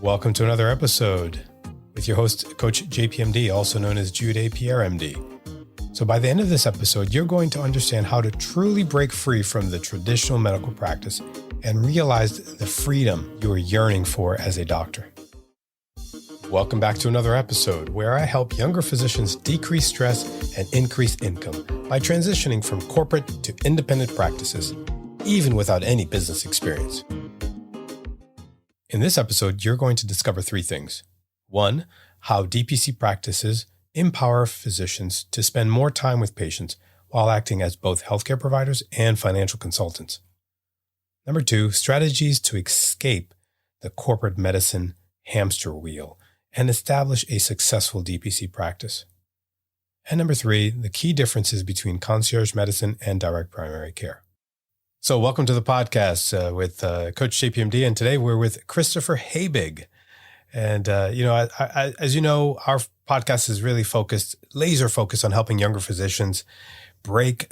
Welcome to another episode with your host, Coach JPMD, also known as Jude APRMD. So by the end of this episode, you're going to understand how to truly break free from the traditional medical practice and realize the freedom you are yearning for as a doctor. Welcome back to another episode where I help younger physicians decrease stress and increase income by transitioning from corporate to independent practices, even without any business experience. In this episode, you're going to discover three things. One, how DPC practices empower physicians to spend more time with patients while acting as both healthcare providers and financial consultants. Number two, strategies to escape the corporate medicine hamster wheel and establish a successful DPC practice. And number three, the key differences between concierge medicine and direct primary care. So welcome to the podcast with Coach JPMD, and today we're with Christopher Habig. And, as you know, our podcast is really laser focused on helping younger physicians break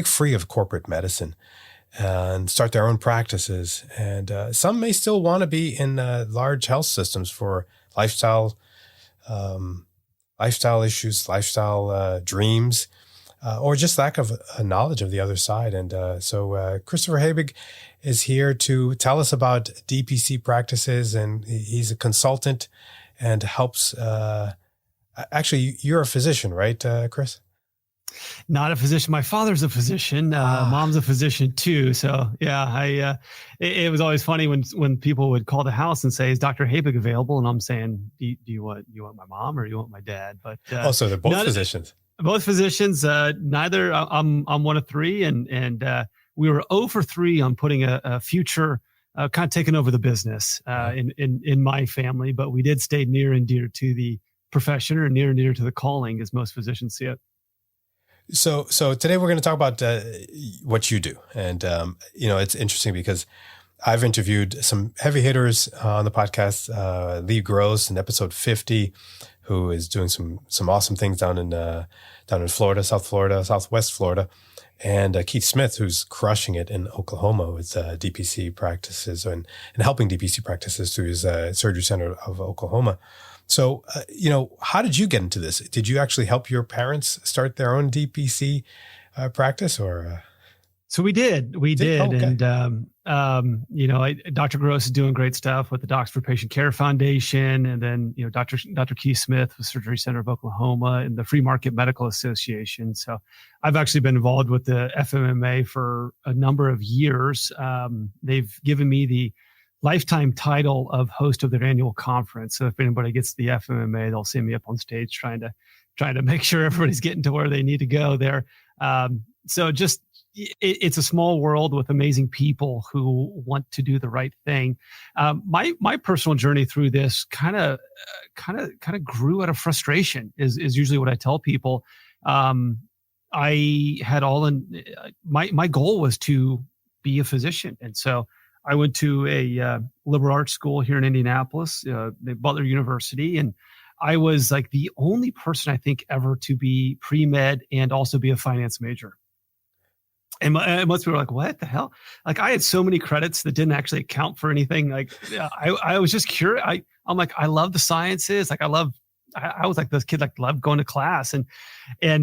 free of corporate medicine and start their own practices. And some may still want to be in large health systems for lifestyle issues, lifestyle dreams, or just lack of knowledge of the other side. And so Christopher Habig is here to tell us about DPC practices, and he's a consultant and helps. Actually, you're a physician, right, Chris? Not a physician. My father's a physician. Mom's a physician too. So yeah, it was always funny when people would call the house and say, "Is Dr. Habig available?" And I'm saying, "Do you want my mom or you want my dad?" But so they're both physicians. Both physicians. Neither. I'm one of three, and we were 0 for 3 on putting a future kind of taking over the business in my family. But we did stay near and dear to the profession, or near and dear to the calling, as most physicians see it. So today we're going to talk about what you do. And, it's interesting because I've interviewed some heavy hitters on the podcast, Lee Gross in episode 50, who is doing some awesome things down in Florida, Southwest Florida, and Keith Smith, who's crushing it in Oklahoma with DPC practices and helping DPC practices through his surgery center of Oklahoma. So, how did you get into this? Did you actually help your parents start their own DPC practice, or? So we did. Okay. And, Dr. Gross is doing great stuff with the Docs for Patient Care Foundation. And then, Dr. Keith Smith with Surgery Center of Oklahoma and the Free Market Medical Association. So I've actually been involved with the FMMA for a number of years. They've given me the lifetime title of host of their annual conference. So if anybody gets the FMMA, they'll see me up on stage trying to make sure everybody's getting to where they need to go there. It's a small world with amazing people who want to do the right thing. My personal journey through this kind of grew out of frustration is usually what I tell people. I had my goal was to be a physician. And so I went to a liberal arts school here in Indianapolis, Butler University, and I was like the only person I think ever to be pre-med and also be a finance major. And most people were like, "What the hell?" Like I had so many credits that didn't actually count for anything. Like I was just curious. I'm like, I love the sciences. Like I was like this kid, like loved going to class. And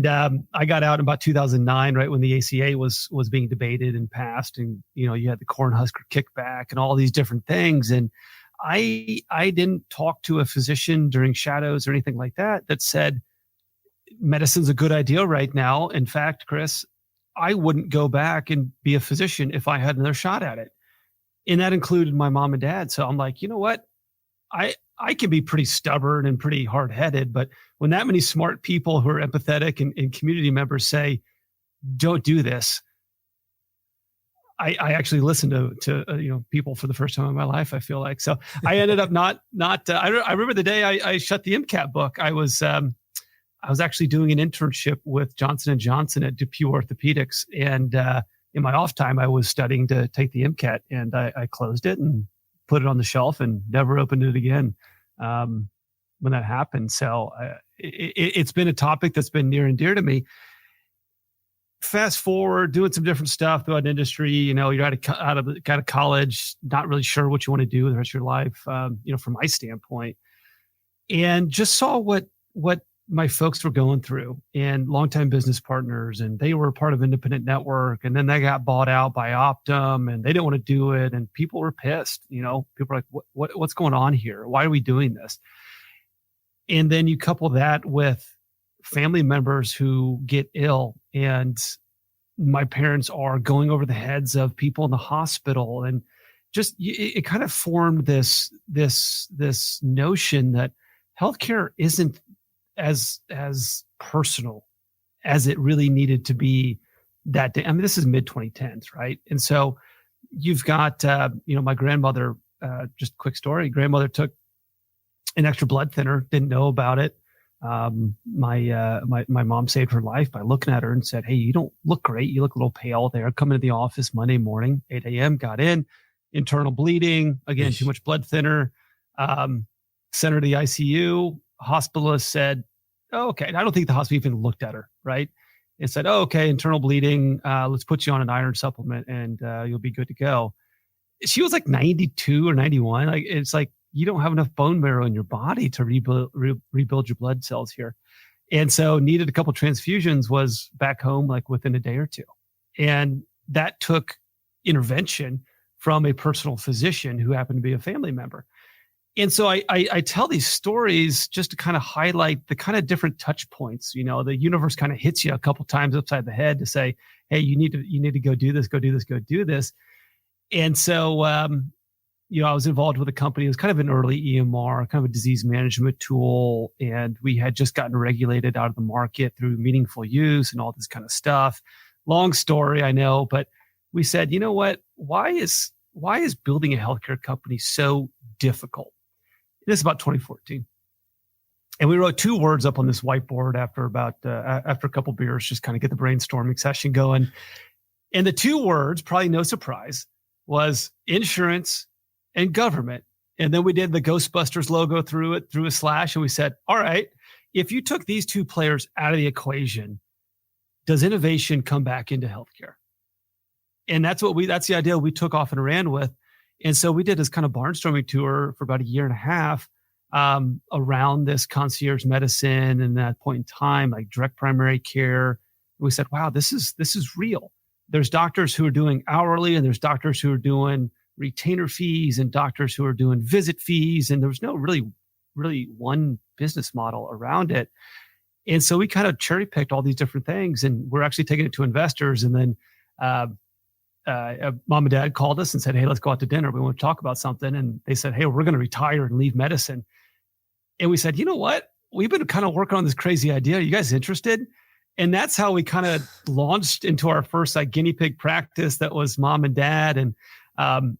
I got out in about 2009, right when the ACA was being debated and passed, and you had the Cornhusker kickback and all these different things. And I didn't talk to a physician during shadows or anything like that said medicine's a good idea right now. In fact, Chris, I wouldn't go back and be a physician if I had another shot at it. And that included my mom and dad. So I'm like, you know what? I can be pretty stubborn and pretty hard-headed, but when that many smart people who are empathetic and community members say, don't do this, I actually listened to people for the first time in my life, I feel like. So I ended up not I remember the day I shut the MCAT book. I was actually doing an internship with Johnson & Johnson at DePuy Orthopedics. And in my off time, I was studying to take the MCAT, and I closed it and put it on the shelf and never opened it again when that happened. So it's been a topic that's been near and dear to me. fast forward, doing some different stuff throughout industry. You're out of college, not really sure what you want to do the rest of your life. From my standpoint, and just saw what my folks were going through, and longtime business partners, and they were part of Independent Network, and then they got bought out by Optum, and they didn't want to do it, and people were pissed. People were like, what's going on here? Why are we doing this? And then you couple that with family members who get ill, and my parents are going over the heads of people in the hospital, and just it kind of formed this notion that healthcare isn't as personal as it really needed to be that day. I mean, this is mid 2010s, right? And so you've got my grandmother. Just a quick story. Grandmother took an extra blood thinner, didn't know about it. My mom saved her life by looking at her and said, "Hey, you don't look great. You look a little pale there." Come into the office Monday morning, 8 a.m., got in, internal bleeding, again, too much blood thinner, sent her to the ICU. Hospitalist said, "Oh, okay." And I don't think the hospital even looked at her, right? And said, "Oh, okay, internal bleeding. Let's put you on an iron supplement and you'll be good to go." She was like 92 or 91. Like, it's like, you don't have enough bone marrow in your body to rebuild your blood cells here. And so needed a couple transfusions, was back home like within a day or two. And that took intervention from a personal physician who happened to be a family member. And so I tell these stories just to kind of highlight the kind of different touch points. The universe kind of hits you a couple times upside the head to say, "Hey, you need to go do this, go do this, go do this." And so, I was involved with a company. It was kind of an early EMR, kind of a disease management tool. And we had just gotten regulated out of the market through meaningful use and all this kind of stuff. Long story, I know, but we said, you know what? Why is building a healthcare company so difficult? This is about 2014. And we wrote 2 words up on this whiteboard after a couple beers, just kind of get the brainstorming session going. And the 2 words, probably no surprise, was insurance and government. And then we did the Ghostbusters logo through a slash. And we said, all right, if you took these 2 players out of the equation, does innovation come back into healthcare? And that's the idea we took off and ran with. And so we did this kind of barnstorming tour for about a year and a half around this concierge medicine, and at that point in time, like direct primary care. We said, wow, this is real. There's doctors who are doing hourly, and there's doctors who are doing retainer fees, and doctors who are doing visit fees. And there was no really one business model around it. And so we kind of cherry picked all these different things, and we're actually taking it to investors. And then mom and dad called us and said, "Hey, let's go out to dinner. We want to talk about something." And they said, "Hey, we're going to retire and leave medicine." And we said, "You know what? We've been kind of working on this crazy idea. Are you guys interested?" And that's how we kind of launched into our first like guinea pig practice. That was mom and dad. And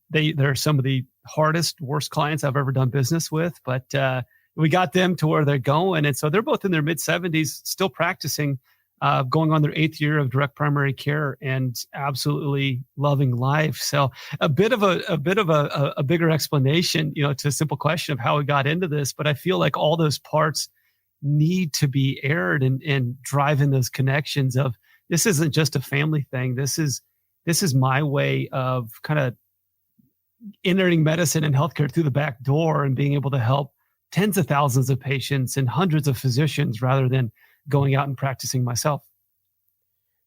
they're some of the hardest, worst clients I've ever done business with. But we got them to where they're going. And so they're both in their mid 70s, still practicing, going on their 8th year of direct primary care, and absolutely loving life. So a bit of a bigger explanation, to a simple question of how we got into this. But I feel like all those parts need to be aired and driving those connections of, this isn't just a family thing. This is my way of kind of entering medicine and healthcare through the back door and being able to help tens of thousands of patients and hundreds of physicians rather than going out and practicing myself.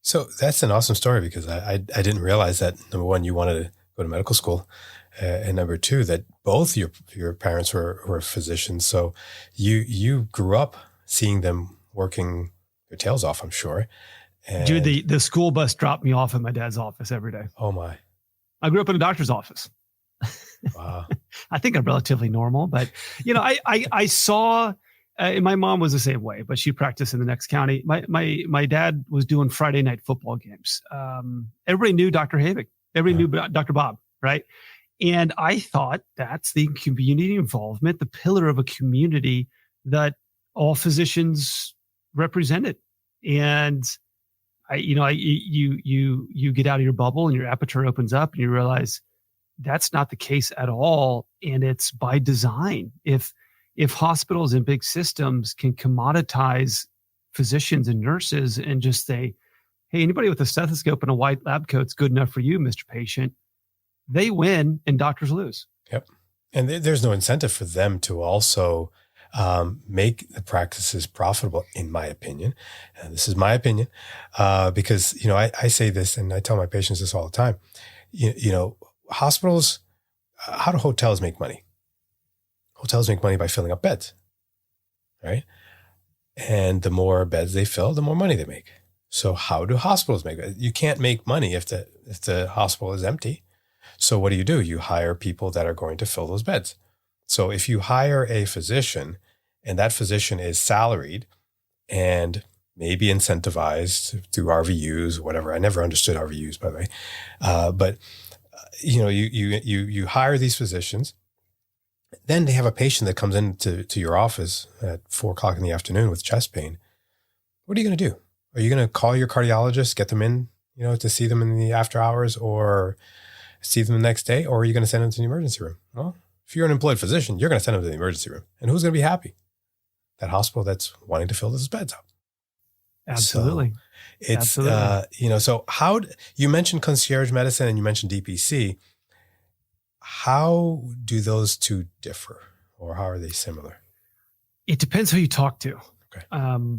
So that's an awesome story, because I didn't realize that, number one, you wanted to go to medical school, and number 2, that both your parents were physicians. So you grew up seeing them working their tails off, I'm sure. And dude, the school bus dropped me off at my dad's office every day. Oh my! I grew up in a doctor's office. Wow. I think I'm relatively normal, but I saw. And my mom was the same way, but she practiced in the next county. My dad was doing Friday night football games. Everybody knew Dr. Havik. Everybody knew Dr. Bob, right? And I thought that's the community involvement, the pillar of a community that all physicians represented. And you get out of your bubble and your aperture opens up, and you realize that's not the case at all. And it's by design. If hospitals and big systems can commoditize physicians and nurses and just say, hey, anybody with a stethoscope and a white lab coat's good enough for you, Mr. Patient. They win and doctors lose. Yep. And there's no incentive for them to also make the practices profitable, in my opinion. And this is my opinion, because, I say this and I tell my patients this all the time. Hospitals, how do hotels make money? Hotels make money by filling up beds, right? And the more beds they fill, the more money they make. So how do hospitals make it? You can't make money if the hospital is empty. So what do? You hire people that are going to fill those beds. So if you hire a physician and that physician is salaried and maybe incentivized through RVUs, whatever. I never understood RVUs, by the way. But you hire these physicians. Then they have a patient that comes into your office at 4:00 in the afternoon with chest pain. What are you going to do? Are you going to call your cardiologist, get them in, to see them in the after hours or see them the next day? Or are you going to send them to the emergency room? Well, if you're an employed physician, you're going to send them to the emergency room. And who's going to be happy? That hospital that's wanting to fill those beds up. Absolutely. So it's, so how, you mentioned concierge medicine and you mentioned DPC. How do those two differ or how are they similar? It depends who you talk to. Okay.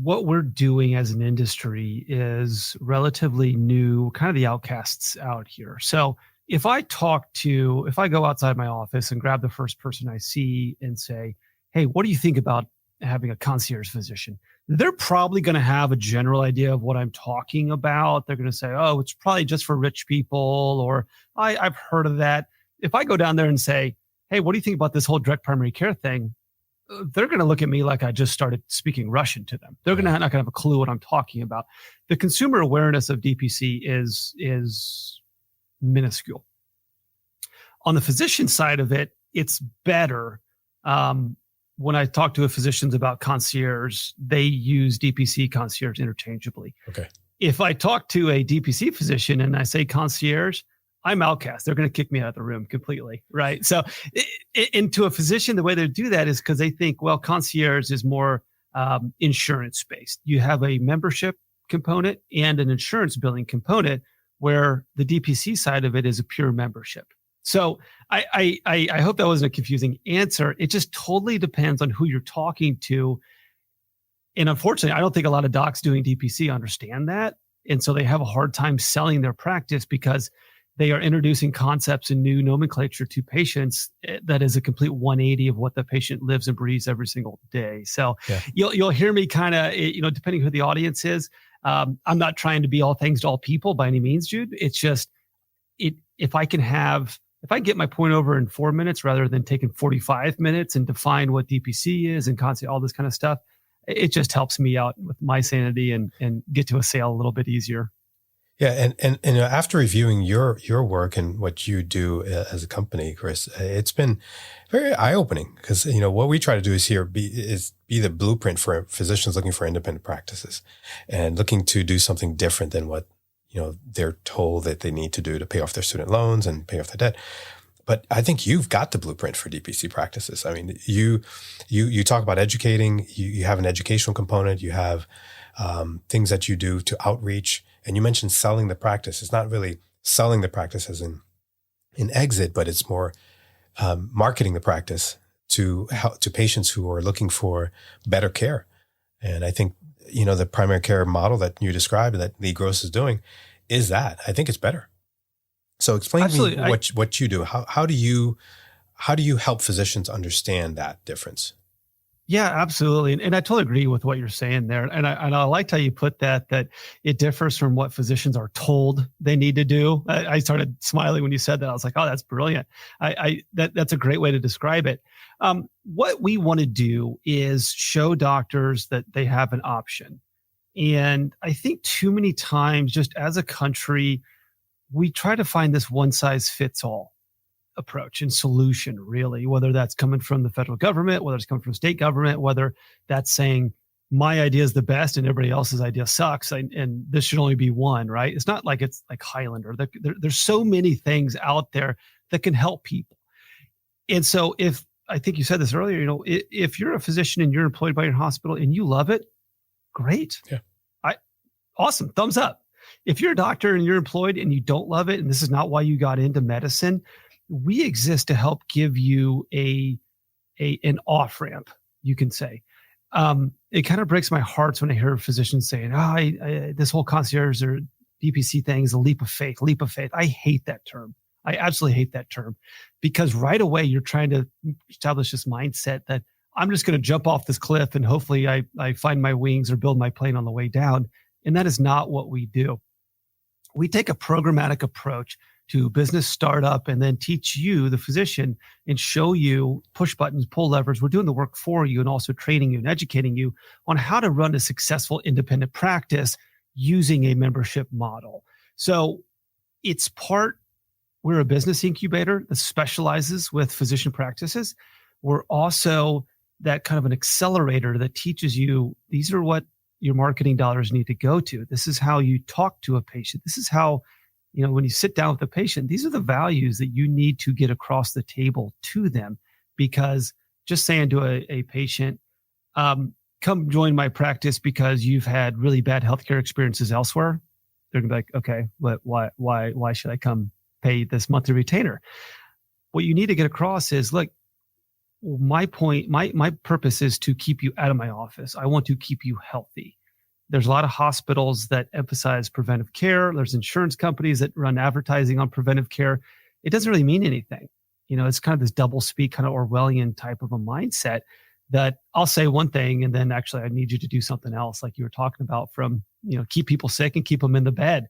What we're doing as an industry is relatively new, kind of the outcasts out here. So if I go outside my office and grab the first person I see and say, hey, what do you think about having a concierge physician? They're probably going to have a general idea of what I'm talking about. They're going to say, oh, it's probably just for rich people, or I've heard of that. If I go down there and say, hey, what do you think about this whole direct primary care thing? They're going to look at me like I just started speaking Russian to them. They're not going to have a clue what I'm talking about. The consumer awareness of DPC is minuscule. On the physician side of it, it's better. When I talk to physicians about concierge, they use DPC concierge interchangeably. Okay. If I talk to a DPC physician and I say concierge, I'm outcast. They're going to kick me out of the room completely, right? So, and to a physician, the way they do that is because they think, well, concierge is more insurance-based. You have a membership component and an insurance billing component, where the DPC side of it is a pure membership. So I hope that wasn't a confusing answer. It just totally depends on who you're talking to. And unfortunately, I don't think a lot of docs doing DPC understand that. And so they have a hard time selling their practice because they are introducing concepts and new nomenclature to patients that is a complete 180 of what the patient lives and breathes every single day. So you'll hear me kind of, depending who the audience is. I'm not trying to be all things to all people by any means, Jude. It's just, if I can get my point over in 4 minutes rather than taking 45 minutes and define what DPC is and concept, all this kind of stuff, it just helps me out with my sanity and get to a sale a little bit easier. Yeah. And after reviewing your work and what you do as a company, Chris, it's been very eye-opening because, what we try to do is be the blueprint for physicians looking for independent practices and looking to do something different than what, they're told that they need to do to pay off their student loans and pay off their debt. But I think you've got the blueprint for DPC practices. I mean, you talk about educating, you have an educational component, you have things that you do to outreach. And you mentioned selling the practice. It's not really selling the practice as an exit, but it's more marketing the practice to patients who are looking for better care. And I think, the primary care model that you described that Lee Gross is doing is that. I think it's better. So explain to me what you do. How do you help physicians understand that difference? Yeah, absolutely. And I totally agree with what you're saying there. And I liked how you put that it differs from what physicians are told they need to do. I started smiling when you said that. I was like, oh, that's brilliant. That's a great way to describe it. What we want to do is show doctors that they have an option. And I think too many times, just as a country, we try to find this one size fits all approach and solution, really, whether that's coming from the federal government, whether it's coming from state government, whether that's saying my idea is the best and everybody else's idea sucks and this should only be one, right? It's not like it's like Highlander. There's so many things out there that can help people. And so I think you said this earlier, if you're a physician and you're employed by your hospital and you love it, great. Yeah. awesome. Thumbs up. If you're a doctor and you're employed and you don't love it, and this is not why you got into medicine, we exist to help give you an off ramp, you can say. It kind of breaks my heart when I hear physicians saying, this whole concierge or DPC thing is a leap of faith, leap of faith. I hate that term. I absolutely hate that term, because right away you're trying to establish this mindset that I'm just going to jump off this cliff and hopefully I find my wings or build my plane on the way down. And that is not what we do. We take a programmatic approach to business startup and then teach you, the physician, and show you push buttons, pull levers. We're doing the work for you and also training you and educating you on how to run a successful independent practice using a membership model. So we're a business incubator that specializes with physician practices. We're also that kind of an accelerator that teaches you, these are what your marketing dollars need to go to. This is how you talk to a patient. This is how, when you sit down with a patient, these are the values that you need to get across the table to them. Because just saying to a patient, come join my practice because you've had really bad healthcare experiences elsewhere, they're gonna be like, okay, but why should I come pay this monthly retainer? What you need to get across is, look, my purpose is to keep you out of my office. I want to keep you healthy. There's a lot of hospitals that emphasize preventive care. There's insurance companies that run advertising on preventive care. It doesn't really mean anything. It's kind of this double speak, kind of Orwellian type of a mindset that I'll say one thing and then actually I need you to do something else, like you were talking about, from, keep people sick and keep them in the bed.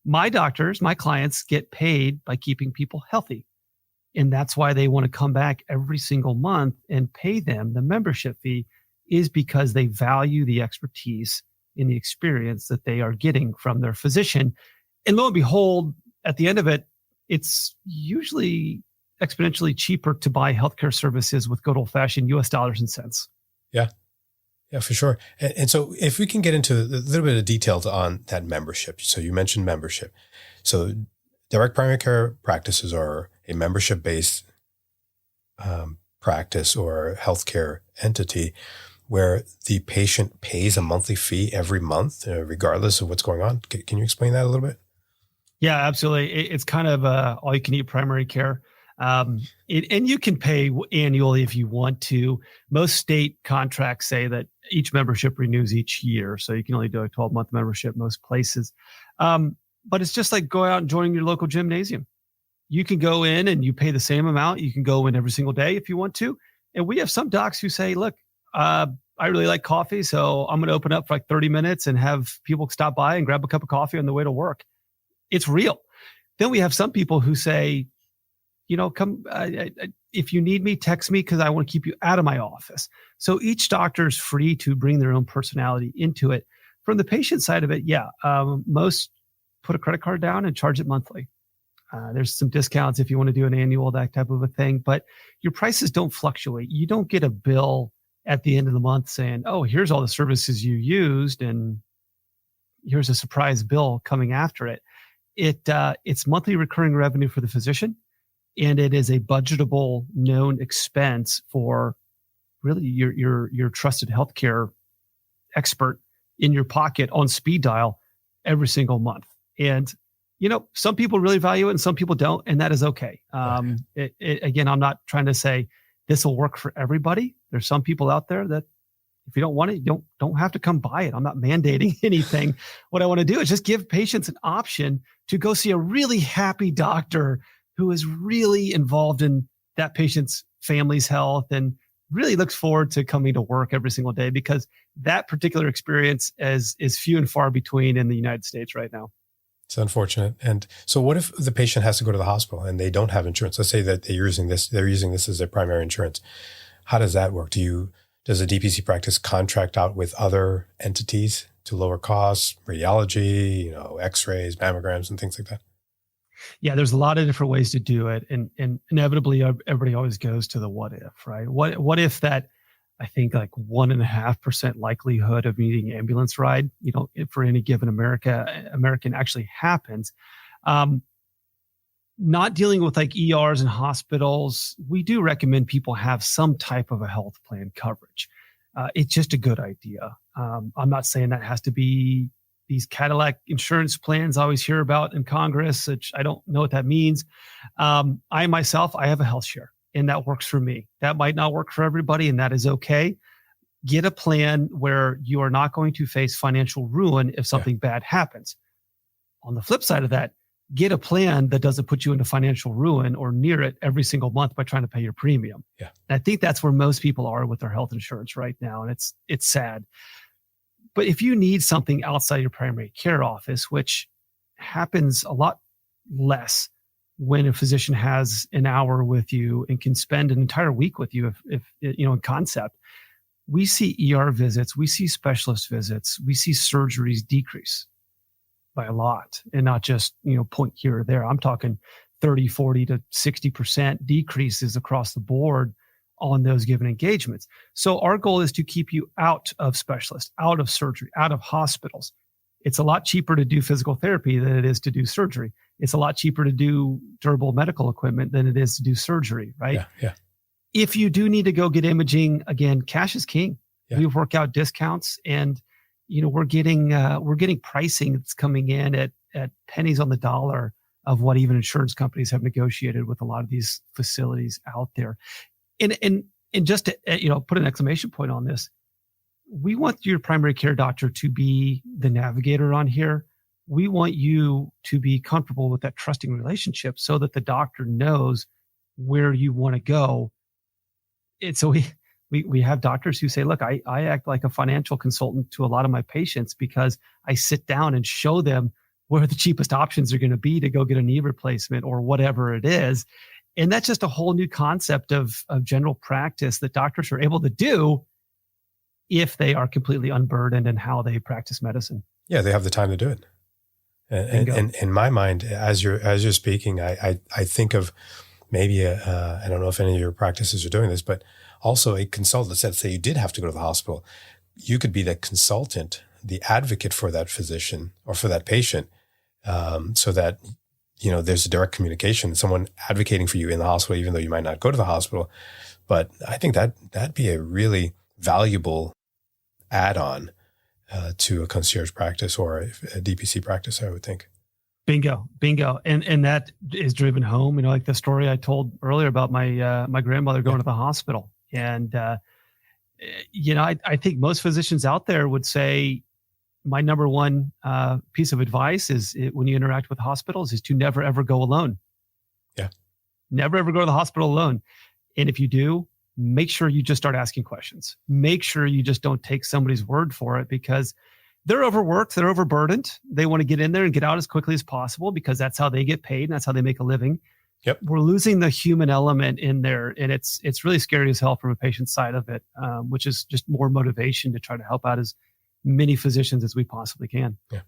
My doctors, my clients get paid by keeping people healthy. And that's why they want to come back every single month and pay them the membership fee, is because they value the expertise and the experience that they are getting from their physician. And lo and behold, at the end of it, it's usually exponentially cheaper to buy healthcare services with good old fashioned US dollars and cents. Yeah. Yeah, for sure. And so if we can get into a little bit of details on that membership. So you mentioned membership. So direct primary care practices are a membership-based practice or healthcare entity where the patient pays a monthly fee every month, regardless of what's going on. Can you explain that a little bit? Yeah, absolutely. It's kind of all-you-can-eat primary care. And you can pay annually if you want to. Most state contracts say that each membership renews each year, so you can only do a 12-month membership most places. But it's just like going out and joining your local gymnasium. You can go in and you pay the same amount. You can go in every single day if you want to. And we have some docs who say, look, I really like coffee, so I'm going to open up for like 30 minutes and have people stop by and grab a cup of coffee on the way to work. It's real. Then we have some people who say, come, if you need me, text me because I want to keep you out of my office. So each doctor is free to bring their own personality into it. From the patient side of it, most put a credit card down and charge it monthly. There's some discounts if you want to do an annual, that type of a thing, but your prices don't fluctuate. You don't get a bill at the end of the month saying, oh, here's all the services you used and here's a surprise bill coming after it. It's monthly recurring revenue for the physician, and it is a budgetable known expense for really your trusted healthcare expert in your pocket on speed dial every single month. And some people really value it and some people don't, and that is okay. Again, I'm not trying to say this will work for everybody. There's some people out there that if you don't want it, you don't have to come buy it. I'm not mandating anything. What I want to do is just give patients an option to go see a really happy doctor who is really involved in that patient's family's health and really looks forward to coming to work every single day, because that particular experience is few and far between in the United States right now. It's unfortunate. And so what if the patient has to go to the hospital and they don't have insurance? Let's say that they're using this as their primary insurance. How does that work? Does a DPC practice contract out with other entities to lower costs, radiology, x-rays, mammograms, and things like that? Yeah, there's a lot of different ways to do it. And inevitably, everybody always goes to the what if, right? What if that, I think, like 1.5% likelihood of needing an ambulance ride, for any given American actually happens. Not dealing with like ERs and hospitals, we do recommend people have some type of a health plan coverage. It's just a good idea. I'm not saying that has to be these Cadillac insurance plans I always hear about in Congress, which I don't know what that means. I myself, I have a health share, and that works for me. That might not work for everybody, and that is okay. Get a plan where you are not going to face financial ruin if something bad happens. On the flip side of that, get a plan that doesn't put you into financial ruin or near it every single month by trying to pay your premium. Yeah. And I think that's where most people are with their health insurance right now. And it's sad. But if you need something outside your primary care office, which happens a lot less when a physician has an hour with you and can spend an entire week with you, if in concept, we see ER visits, we see specialist visits, we see surgeries decrease by a lot, and not just, point here or there. I'm talking 30, 40 to 60% decreases across the board on those given engagements. So our goal is to keep you out of specialists, out of surgery, out of hospitals. It's a lot cheaper to do physical therapy than it is to do surgery. It's a lot cheaper to do durable medical equipment than it is to do surgery, right? Yeah. If you do need to go get imaging, again, cash is king. Yeah. We work out discounts, and we're getting pricing that's coming in at pennies on the dollar of what even insurance companies have negotiated with a lot of these facilities out there. And just to put an exclamation point on this, we want your primary care doctor to be the navigator on here. We want you to be comfortable with that trusting relationship so that the doctor knows where you want to go. And so we have doctors who say, look, I act like a financial consultant to a lot of my patients because I sit down and show them where the cheapest options are going to be to go get a knee replacement or whatever it is. And that's just a whole new concept of general practice that doctors are able to do if they are completely unburdened in how they practice medicine. Yeah, they have the time to do it. And in my mind, as you're speaking, I think of maybe I don't know if any of your practices are doing this, but also a consultant. Let's say you did have to go to the hospital. You could be the consultant, the advocate for that physician or for that patient, so that there's a direct communication, someone advocating for you in the hospital, even though you might not go to the hospital. But I think that'd be a really valuable add-on to a concierge practice or a DPC practice, I would think. Bingo. And that is driven home, like the story I told earlier about my grandmother going to the hospital. And, I think most physicians out there would say my number one piece of advice is when you interact with hospitals is to never, ever go alone. Yeah. Never, ever go to the hospital alone. And if you do, make sure you just start asking questions. Make sure you just don't take somebody's word for it because they're overworked, they're overburdened. They want to get in there and get out as quickly as possible because that's how they get paid and that's how they make a living. Yep. We're losing the human element in there, and it's really scary as hell from a patient side of it, which is just more motivation to try to help out as many physicians as we possibly can. Yeah.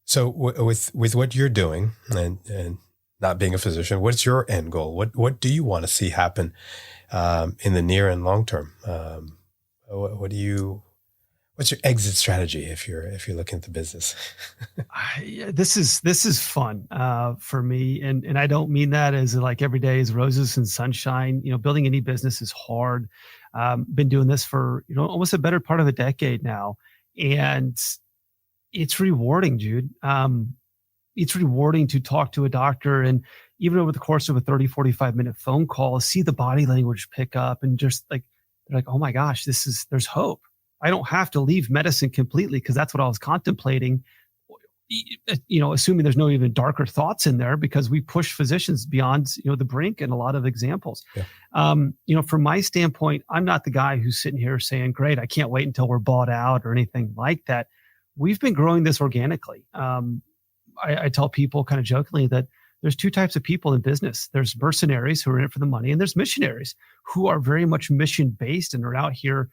So with what you're doing and not being a physician, what's your end goal? What do you want to see happen in the near and long term? What's your exit strategy if you're looking at the business? This is fun for me, and I don't mean that as like every day is roses and sunshine. Building any business is hard. Been doing this for almost a better part of a decade now, and it's rewarding, Jude. It's rewarding to talk to a doctor and even over the course of a 30, 45-minute phone call, see the body language pick up and just like, they're like, oh my gosh, there's hope. I don't have to leave medicine completely because that's what I was contemplating, assuming there's no even darker thoughts in there because we push physicians beyond, the brink in a lot of examples. Yeah. From my standpoint, I'm not the guy who's sitting here saying, great, I can't wait until we're bought out or anything like that. We've been growing this organically. I tell people kind of jokingly that there's two types of people in business. There's mercenaries who are in it for the money, and there's missionaries who are very much mission-based and are out here.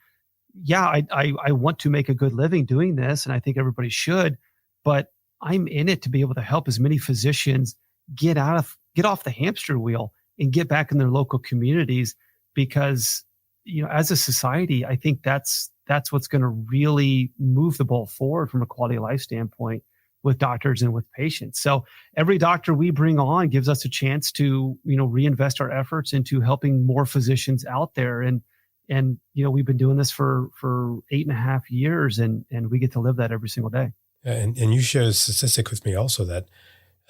Yeah, I want to make a good living doing this, and I think everybody should, but I'm in it to be able to help as many physicians get off the hamster wheel and get back in their local communities because, as a society, I think that's what's going to really move the ball forward from a quality of life standpoint with doctors and with patients. So every doctor we bring on gives us a chance to, reinvest our efforts into helping more physicians out there. And we've been doing this for 8.5 years and we get to live that every single day. And you shared a statistic with me also that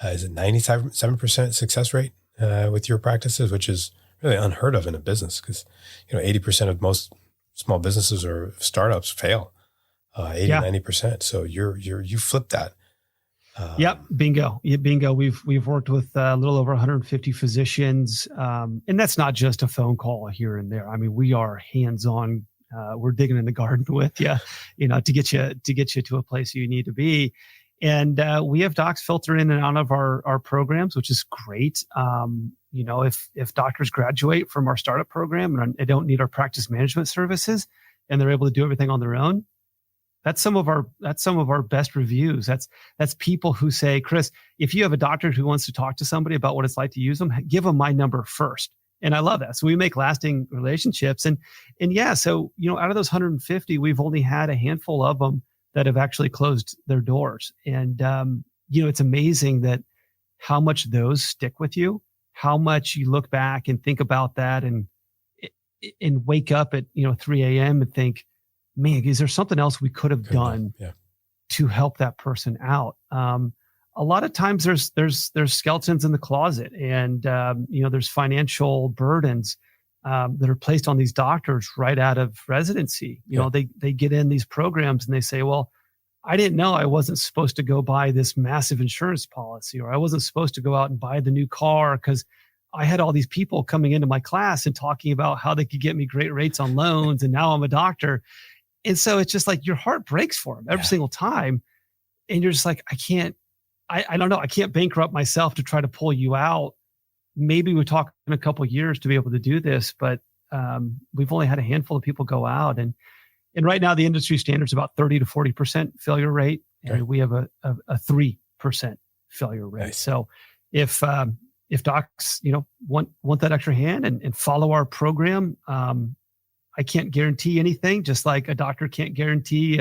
is it 97% success rate with your practices, which is really unheard of in a business because 80% of most small businesses or startups fail. 90%. So you flipped that. Yep. Bingo. Yeah, bingo. We've worked with a little over 150 physicians. And that's not just a phone call here and there. I mean, we are hands-on. We're digging in the garden with you, to get you to a place you need to be. And we have docs filter in and out of our programs, which is great. If doctors graduate from our startup program and they don't need our practice management services and they're able to do everything on their own, that's some of our best reviews. That's people who say, Chris, if you have a doctor who wants to talk to somebody about what it's like to use them, give them my number first. And I love that. So we make lasting relationships. And yeah, so, out of those 150, we've only had a handful of them that have actually closed their doors. And, it's amazing that how much those stick with you, how much you look back and think about that and wake up at, 3 a.m. and think, man, is there something else we could have done to help that person out? A lot of times there's skeletons in the closet and, there's financial burdens that are placed on these doctors right out of residency. They get in these programs and they say, well, I didn't know I wasn't supposed to go buy this massive insurance policy, or I wasn't supposed to go out and buy the new car because I had all these people coming into my class and talking about how they could get me great rates on loans. And now I'm a doctor. And so it's just like your heart breaks for them every single time. And you're just like, I don't know. I can't bankrupt myself to try to pull you out. Maybe we talk in a couple of years to be able to do this, but we've only had a handful of people go out. And right now the industry standard is about 30 to 40% failure rate. And we have a 3% failure rate. Nice. So if docs, want that extra hand and follow our program, I can't guarantee anything, just like a doctor can't guarantee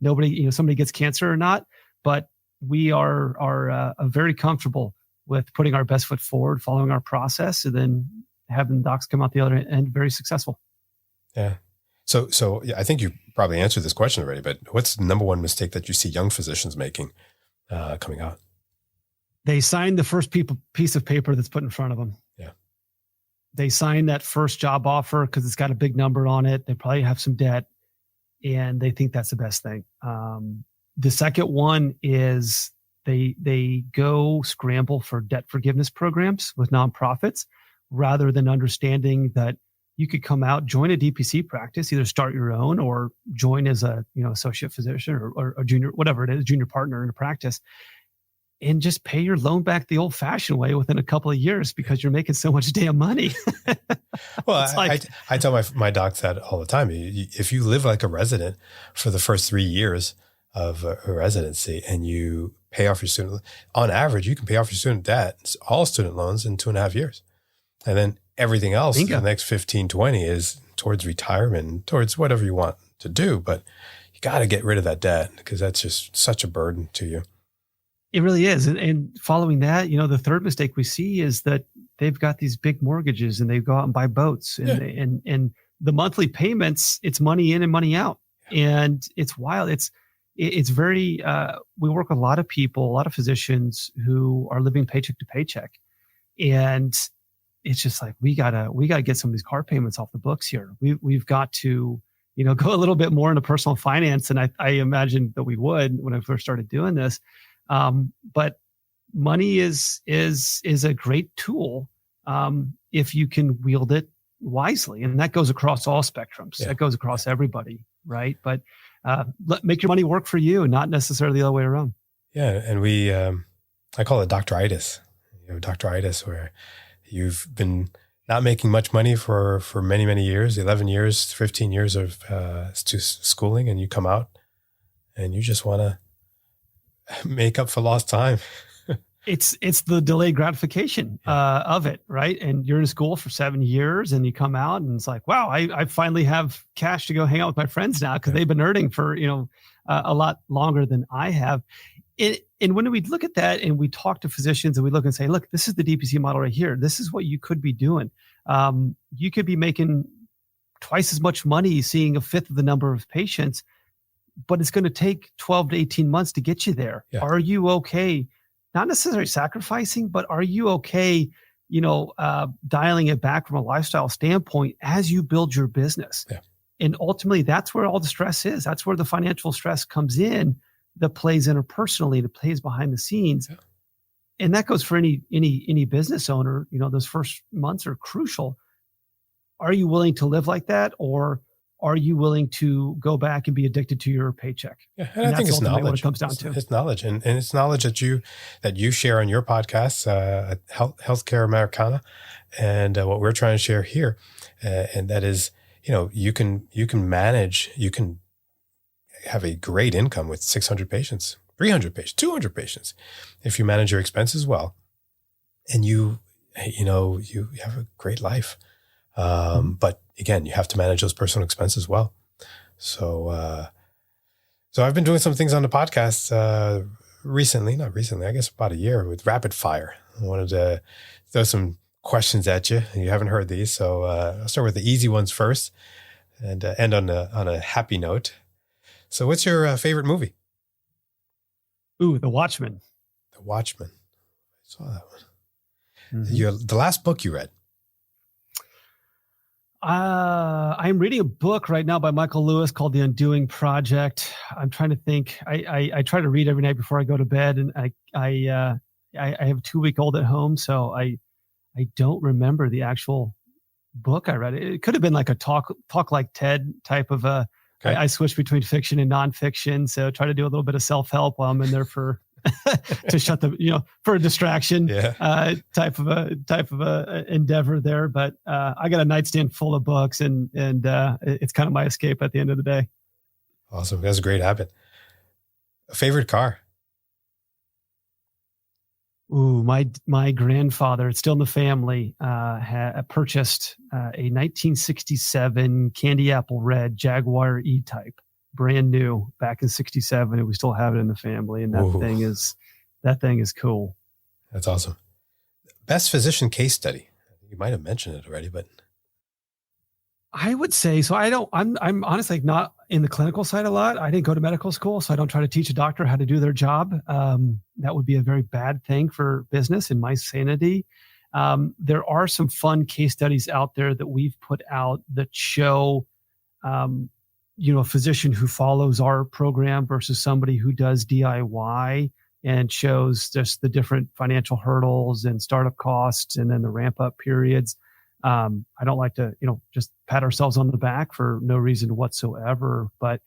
somebody gets cancer or not, but we are very comfortable with putting our best foot forward, following our process, and then having docs come out the other end very successful. Yeah. So I think you probably answered this question already, but what's the number one mistake that you see young physicians making coming out? They sign the first piece of paper that's put in front of them. Yeah. They sign that first job offer because it's got a big number on it. They probably have some debt and they think that's the best thing. The second one is they go scramble for debt forgiveness programs with nonprofits rather than understanding that you could come out, join a DPC practice, either start your own or join as a associate physician or a junior, whatever it is, junior partner in a practice, and just pay your loan back the old-fashioned way within a couple of years because you're making so much damn money. Well, I tell my docs that all the time. If you live like a resident for the first 3 years of a residency and you pay off your student, on average, you can pay off your student debt, all student loans, in 2.5 years. And then everything else for the next 15, 20 is towards retirement, towards whatever you want to do. But you got to get rid of that debt because that's just such a burden to you. It really is. And following that, the third mistake we see is that they've got these big mortgages and they go out and buy boats and the monthly payments, it's money in and money out. Yeah. And it's wild. It's very, we work with a lot of people, a lot of physicians who are living paycheck to paycheck. And it's just like, we gotta get some of these car payments off the books here. We've got to, go a little bit more into personal finance. And I imagined that we would when I first started doing this. But money is a great tool if you can wield it wisely, and that goes across all spectrums. Yeah. That goes across everybody, right? But make your money work for you, and not necessarily the other way around. Yeah, and we I call it doctoritis. Doctoritis, where you've been not making much money for many years, 11 years, 15 years of schooling, and you come out and you just want to make up for lost time. It's the delayed gratification of it, right? And you're in school for 7 years and you come out and it's like, wow, I finally have cash to go hang out with my friends now because they've been earning for, a lot longer than I have. And when we look at that and we talk to physicians and we look and say, look, this is the DPC model right here. This is what you could be doing. You could be making twice as much money seeing a fifth of the number of patients. but it's going to take 12 to 18 months to get you there. Yeah. Are you okay? Not necessarily sacrificing, but are you okay, dialing it back from a lifestyle standpoint as you build your business? Yeah. And ultimately, that's where all the stress is. That's where the financial stress comes in, that plays interpersonally, that plays behind the scenes. Yeah. And that goes for any business owner. Those first months are crucial. Are you willing to live like that, or are you willing to go back and be addicted to your paycheck? Yeah, and I think it's knowledge. What it comes down to. It's knowledge, and it's knowledge that you share on your podcast, Healthcare Americana, and what we're trying to share here, and that is, you can manage, you can have a great income with 600 patients, 300 patients, 200 patients, if you manage your expenses well, and you have a great life. But again, you have to manage those personal expenses well. So I've been doing some things on the podcast, not recently, I guess about a year, with rapid fire. I wanted to throw some questions at you. You haven't heard these. So, I'll start with the easy ones first and end on a happy note. So what's your favorite movie? Ooh, The Watchmen. The Watchmen. I saw that one. Mm-hmm. The last book you read? I'm reading a book right now by Michael Lewis called The Undoing Project. I'm trying to think. I try to read every night before I go to bed, and I have a 2-week-old at home, so I don't remember the actual book I read. It could have been like a talk like TED type of a. Okay. I switch between fiction and nonfiction, so try to do a little bit of self-help while I'm in there for to shut the for a distraction type of a endeavor there. But I got a nightstand full of books, and it's kind of my escape at the end of the day. Awesome, that's a great habit. A favorite car? Ooh, my grandfather, it's still in the family, had purchased a 1967 candy apple red Jaguar E-Type, brand new, back in '67, and we still have it in the family. And that thing is cool. That's awesome. Best physician case study. You might have mentioned it already, but I would say so. I'm honestly not in the clinical side a lot. I didn't go to medical school, so I don't try to teach a doctor how to do their job. That would be a very bad thing for business and my sanity. There are some fun case studies out there that we've put out that show, a physician who follows our program versus somebody who does DIY, and shows just the different financial hurdles and startup costs and then the ramp up periods. I don't like to, just pat ourselves on the back for no reason whatsoever, but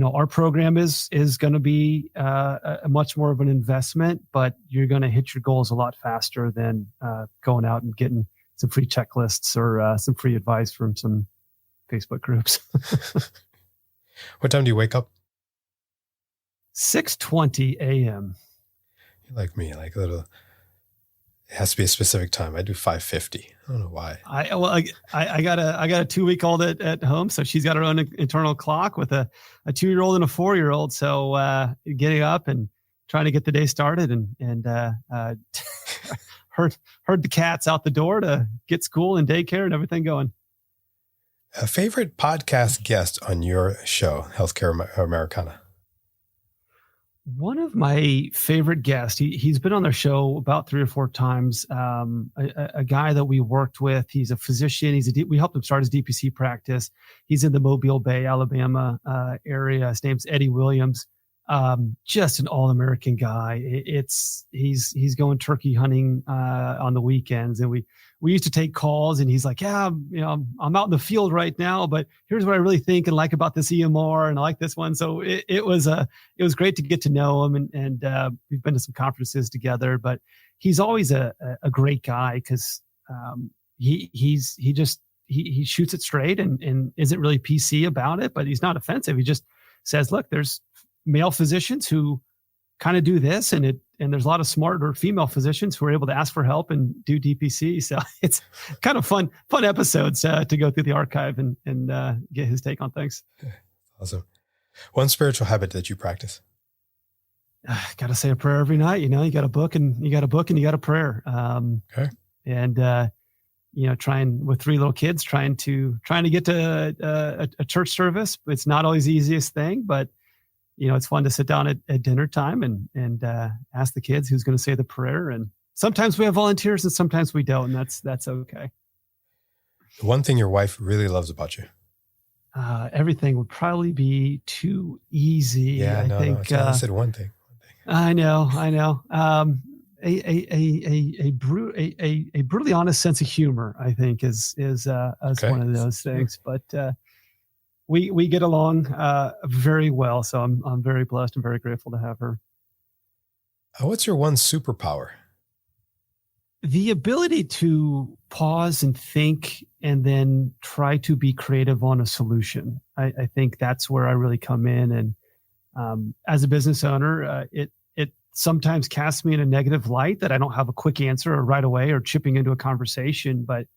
our program is going to be a much more of an investment, but you're going to hit your goals a lot faster than going out and getting some free checklists or some free advice from some Facebook groups. What time do you wake up? 6:20 a.m. You're like me, like a little. It has to be a specific time. I do 5:50. I don't know why. I got a 2-week-old at home, so she's got her own internal clock with a 2-year-old and a 4-year-old. So getting up and trying to get the day started, and herd the cats out the door to get school and daycare and everything going. A favorite podcast guest on your show, Healthcare Americana? One of my favorite guests, he's been on their show about 3 or 4 times. A guy that we worked with, he's a physician. We helped him start his DPC practice. He's in the Mobile Bay, Alabama area. His name's Eddie Williams. Just an all-American guy. He's going turkey hunting on the weekends, and we used to take calls, and he's like, yeah, I'm out in the field right now, but here's what I really think and like about this EMR, and I like this one. So it was great to get to know him, and we've been to some conferences together. But he's always a great guy because he shoots it straight and isn't really PC about it, but he's not offensive. He just says, look, there's male physicians who kind of do this, and there's a lot of smarter female physicians who are able to ask for help and do DPC. So it's kind of fun episodes to go through the archive and get his take on things. Awesome. One spiritual habit that you practice? Got to say a prayer every night. You got a book and you got a prayer. Okay. And trying with 3 little kids, trying to get to a church service. It's not always the easiest thing, but it's fun to sit down at dinner time and ask the kids who's going to say the prayer. And sometimes we have volunteers and sometimes we don't. And that's okay. The one thing your wife really loves about you? Everything would probably be too easy. Yeah, I think. I said one thing. I know. A brutally honest sense of humor, I think, is one of those things. But we get along very well, so I'm very blessed and very grateful to have her. What's your one superpower? The ability to pause and think and then try to be creative on a solution. I think that's where I really come in. And as a business owner, it sometimes casts me in a negative light that I don't have a quick answer or right away or chipping into a conversation. But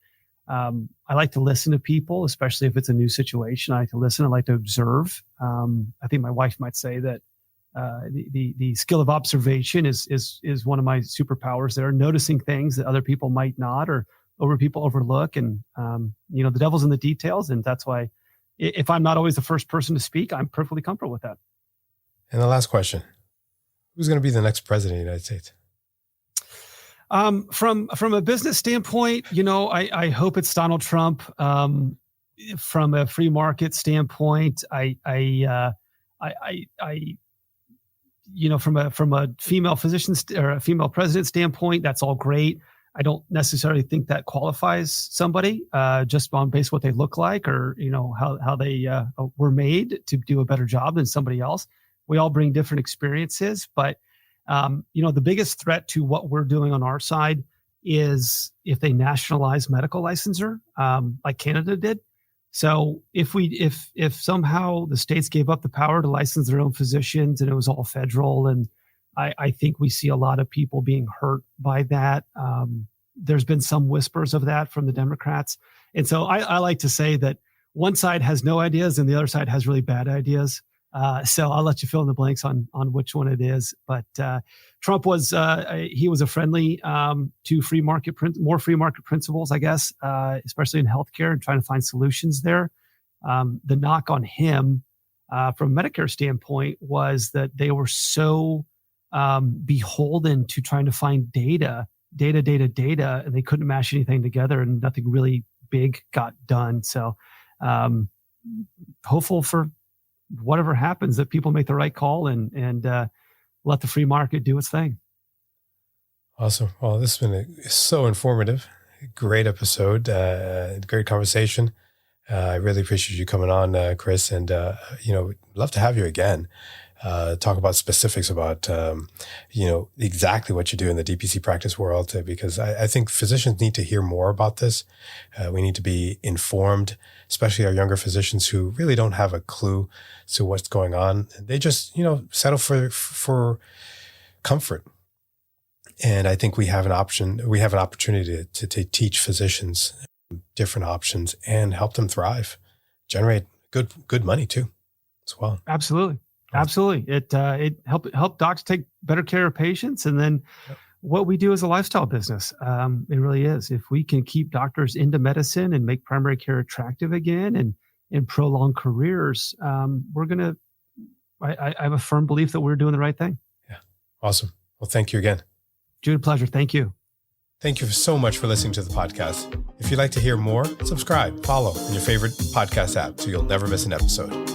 I like to listen to people, especially if it's a new situation. I like to listen. I like to observe. I think my wife might say that the skill of observation is one of my superpowers there, noticing things that other people might not or people overlook. And, the devil's in the details. And that's why if I'm not always the first person to speak, I'm perfectly comfortable with that. And the last question, who's going to be the next president of the United States? From a business standpoint, I hope it's Donald Trump. From a free market standpoint, from a female physician or a female president standpoint, that's all great. I don't necessarily think that qualifies somebody just on base what they look like or how they were made to do a better job than somebody else. We all bring different experiences, but the biggest threat to what we're doing on our side is if they nationalize medical licensure, like Canada did. So if somehow the states gave up the power to license their own physicians and it was all federal, and I think we see a lot of people being hurt by that. There's been some whispers of that from the Democrats. And so I like to say that one side has no ideas and the other side has really bad ideas. So I'll let you fill in the blanks on which one it is. But Trump was he was a friendly to more free market principles, I guess, especially in healthcare and trying to find solutions there. The knock on him from a Medicare standpoint was that they were so beholden to trying to find data, and they couldn't mash anything together, and nothing really big got done. So hopeful for whatever happens that people make the right call and let the free market do its thing. Awesome. Well, this has been so informative. Great episode. Great conversation. I really appreciate you coming on, Chris, and love to have you again. Talk about specifics about, exactly what you do in the DPC practice world, because I think physicians need to hear more about this. We need to be informed, especially our younger physicians who really don't have a clue to what's going on. They just, settle for comfort. And I think we have an opportunity to teach physicians different options and help them thrive, generate good money too, as well. Absolutely. Absolutely. It help docs take better care of patients. And then what we do is a lifestyle business. It really is. If we can keep doctors into medicine and make primary care attractive again and prolong careers, I have a firm belief that we're doing the right thing. Yeah. Awesome. Well, thank you again. Jude, pleasure. Thank you. Thank you so much for listening to the podcast. If you'd like to hear more, subscribe, follow in your favorite podcast app so you'll never miss an episode.